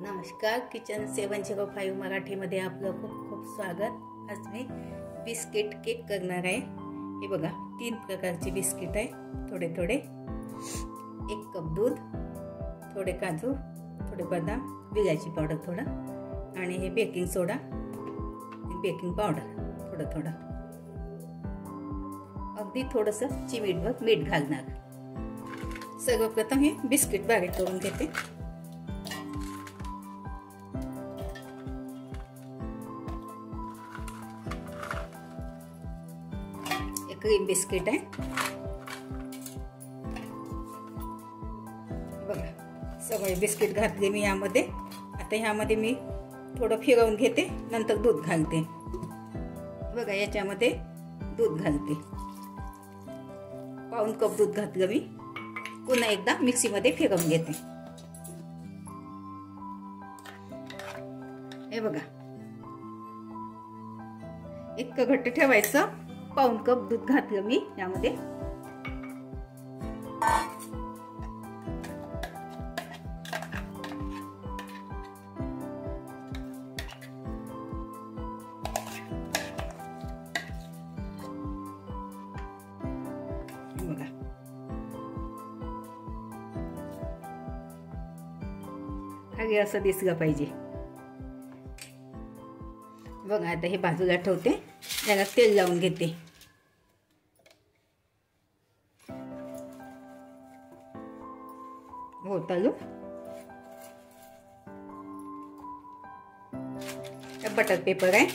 नमस्कार, किचन 705 मराठीमध्ये आपलं खूप खूप स्वागत। आज मी बिस्किट केक करणार आहे। हे बघा, 3 प्रकारचे बिस्किट आहे। थोडे थोडे 1 कप दूध, थोडे काजू, थोडे बदाम, विलायची पावडर थोडं, आणि हे बेकिंग सोडा, बेकिंग पावडर थोडं थोडं, अगदी थोडंसं चिमूटभर मीठ घालणार। सर्वप्रथम हे बिस्किट बारीक करून घेते। क्रीम बिस्किट आहे बघा। सगळे बिस्किट घातले मी यामध्ये। आता ह्यामध्ये मी थोडं फिरवून घेते, नंतर दूध घालते। बघा, याच्यामध्ये दूध घालते। पाऊण कप दूध घातलं मी। पुन्हा एकदा मिक्सीमध्ये फिरवून घेते। हे बघा, इतकं घट्ट ठेवायचं। पाऊण कप दूध घातलं मी यामध्ये। बघा, खाली असं दिसलं पाहिजे। बघा, आता हे बाजूला ठेवते। त्याला तेल लावून घेते। हो, चालू बटर पेपर आहे।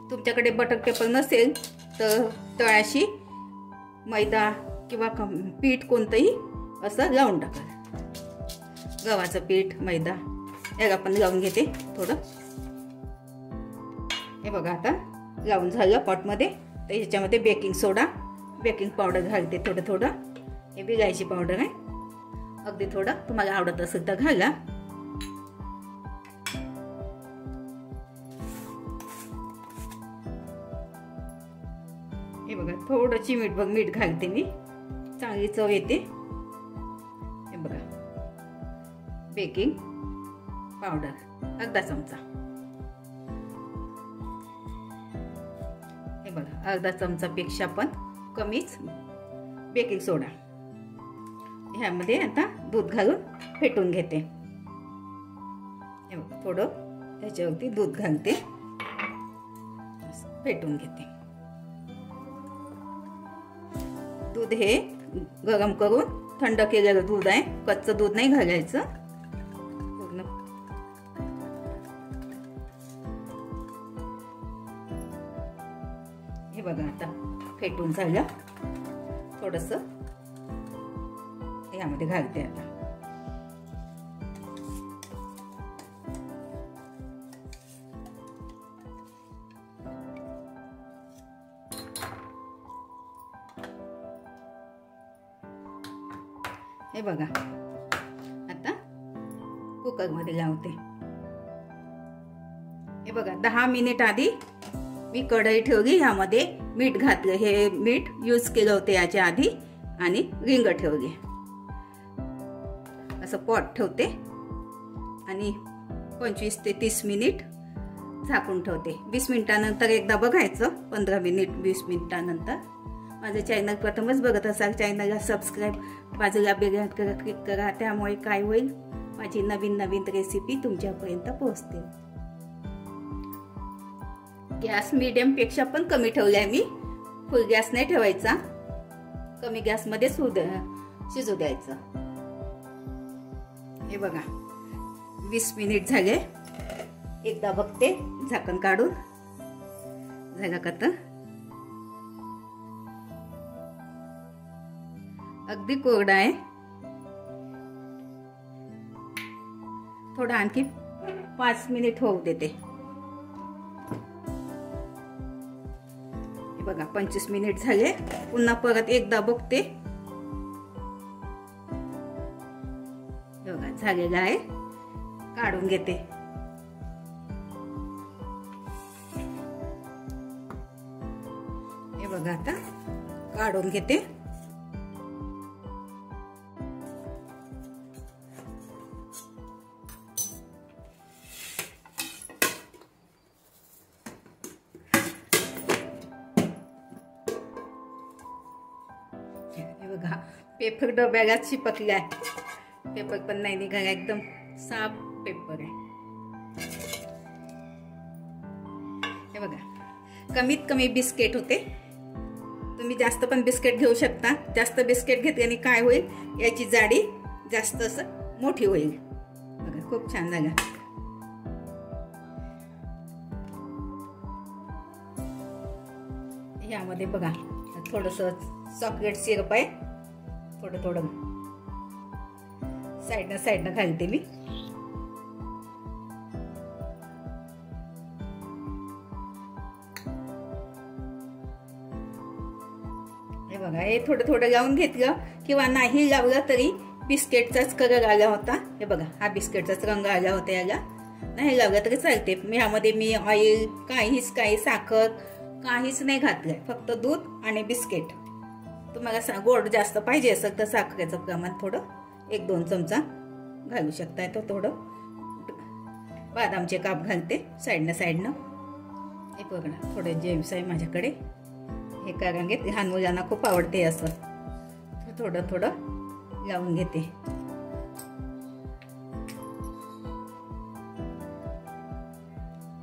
तुमच्याकडे बटर पेपर नसेल तर तळाशी मैदा किंवा पीठ कोणतंही असं लावून टाका। गव्हाचं पीठ, मैदा याला पण लावून घेते थोडं। हे बघा, आता लावून झालं पॉटमध्ये। तर ह्याच्यामध्ये बेकिंग सोडा, बेकिंग पावडर घालते थोडं थोडं। हे विलायची पावडर आहे, अगदी थोडं, तुम्हाला आवडत असेल तर घाला। हे बघा, थोडं चिमूटभर मीठ घालते मी, चांगली चव येते। हे बघा, बेकिंग पावडर अर्धा चमचा। हे बघा, अर्धा चमचापेक्षा पण कमीच बेकिंग सोडा। ह्यामध्ये आता दूध घालून फेटून घेते। हे बघा, थोडं त्याच्यावरती दूध घालते, फेटून घेते। दूध हे गरम करून थंड केलेलं दूध आहे, कच्चं दूध नाही घालायचं पूर्ण। हे बघा, आता फेटून झालं। थोडंसं यामध्ये घालते आता। हे बघा, आता कुकर मध्ये लावते। हे बघा, 10 मिनिट आधी मी कढई ठेवली, ह्यामध्ये मीठ घातलं। हे मीठ यूज केलं होतं याच्या आधी, आणि रिंग ठेवली। असं पॉट ठेवते आणि 25 ते 30 मिनिट झाकून ठेवते। 20 मिनिटानंतर एकदा बघायचं, 15 मिनिट 20 मिनिटानंतर। माझं चॅनल प्रथमच बघत असाल, चॅनलला सबस्क्राईब, बाजूला बेल आयकॉन क्लिक करा। त्यामुळे काय होईल, माझी नवीन नवीन रेसिपी तुमच्यापर्यंत पोहोचते। गॅस मीडियम पेक्षा पण कमी ठेवलाय मी, फुल गॅस नाही ठेवायचा, कमी गॅस मध्ये शिजू द्यायचं। हे बघा, 20 मिनिट झाले। एकदा बघते झाकण काढून, झालं का? तर अगदी कोरडा आहे। थोडं आणखी 5 मिनिट होऊ देते। हे बघा, 25 मिनिट झाले। पुन्हा परत एकदा बघते। हे बघा, झालेलं आहे। काढून घेते। हे बघा, आता काढून घेते। हे बघा पेपर डब्याला चिपकलाय, पेपर पण नाही निघाला, एकदम साफ पेपर आहे. हे बघा कमीत कमी बिस्किट होते. तुम्ही जास्त पण बिस्किट घेऊ शकता. जास्त बिस्किट घेतल्याने काय होईल, याची जाडी जास्त असं मोठी होईल. बघा खूप छान झालं. यामध्ये बघा थोडंसं चॉकलेट सिरप आहे, थोडं थोडं साईडनं घालते मी. हे बघा हे थोडं थोडं लावून घेतलं किंवा नाही लावलं तरी बिस्किटचाच कलर आला होता. हे बघा हा बिस्किटचाच रंग आला होता, याला नाही लावला तरी चालते. ह्यामध्ये मी ऑइल काही साखर काहीच नाही घातलंय, फक्त दूध आणि बिस्किट. तुम्हाला गोड जास्त पाहिजे असेल तर साखरेचं प्रमाण थोडं 1-2 चमचा घालू शकताय. तो थोडं बदामचे काप घालते साईडनं. हे बघा थोडं जेम्स आहे माझ्याकडे, हे कारण घेते. लहान मुलांना खूप आवडते असं. थोडं लावून घेते.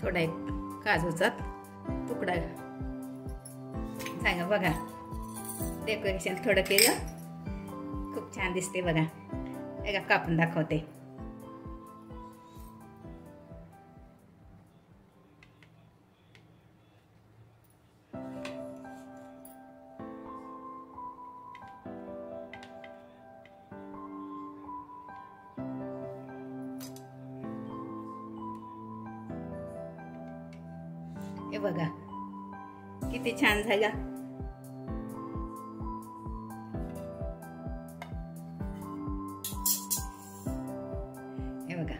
थोडा एक काजूचा तुकडा सांगा. बघा डेकोरेशन थोडं केलं, खूप छान दिसते. बघा एका कापून दाखवते. हे बघा किती छान झाला. हे बघा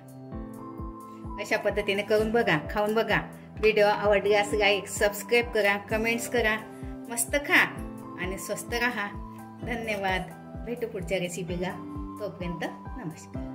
अशा पद्धतीने करून बघा, खाऊन बघा. व्हिडिओ आवडल्यास लाईक सबस्क्राईब करा, कमेंट्स करा. मस्त खा आणि स्वस्त राहा. धन्यवाद. भेटू पुढच्या रेसिपीला. तोपर्यंत नमस्कार.